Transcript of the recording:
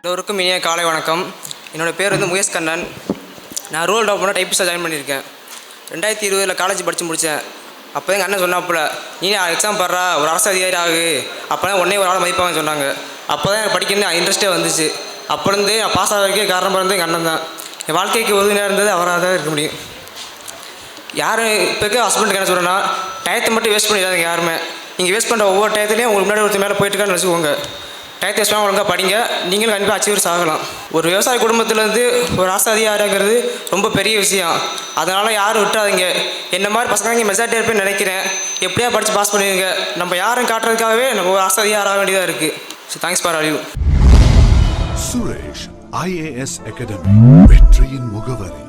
எல்லோருக்கும் இனிய காலை வணக்கம். என்னோடய பேர் முகேஷ் கண்ணன். நான் ரூரல் டெவலப்மெண்ட் டைப்பிஸ்டாக ஜாயின் பண்ணியிருக்கேன். 2020 காலேஜ் படித்து முடித்தேன். அப்போ எங்கள் அண்ணன் சொன்னாப்புல, நீ எக்ஸாம் படுறா, ஒரு அரசு அதிகாரி ஆகு, அப்போ தான் உடனே ஒரு ஆள் மதிப்பாங்கன்னு சொன்னாங்க. அப்போ தான் எனக்கு படிக்கணும்னு இன்ட்ரெஸ்ட்டே வந்துச்சு. அப்போலேருந்து நான் பாஸ் ஆகிறதுக்கே காரணம் இருந்து எங்கள் அண்ணன் தான். என் வாழ்க்கைக்கு உதவியாக இருந்தது அவராக தான் இருக்க முடியும். யாரும் இப்போ இருக்க ஹஸ்பண்டுக்கு என்ன சொல்கிறேன்னா, டயத்தை மட்டும் வேஸ்ட் பண்ணிடாதீங்க. யாருமே நீங்கள் வேஸ்ட் பண்ணுற ஒவ்வொரு டயத்துலையும் உங்களுக்கு முன்னாடி ஒருத்தர் மேலே போயிட்டுருக்கான்னு வச்சுக்கோங்க. டயத்தை வேஸ்ட் பண்ணால் ஒழுங்காக படிங்க, நீங்களும் கண்டிப்பாக அச்சீவர்ஸ் ஆகலாம். ஒரு விவசாய குடும்பத்துலேருந்து ஒரு அரசு அதிகாரிங்கிறது ரொம்ப பெரிய விஷயம். அதனால் யாரும் விட்டுறாதீங்க. என்ன மாதிரி பசங்க இங்கே மெஜாரிட்டி இருப்பேன்னு நினைக்கிறேன். எப்படியா படித்து பாஸ் பண்ணிடுங்க. நம்ம யாரும் காட்டுறதுக்காகவே நம்ம ஒரு அரசு அதிகாரி ஆக வேண்டியதாக இருக்குது. So thanks for all you. Suresh IAS academy வெற்றியின் முகவரி.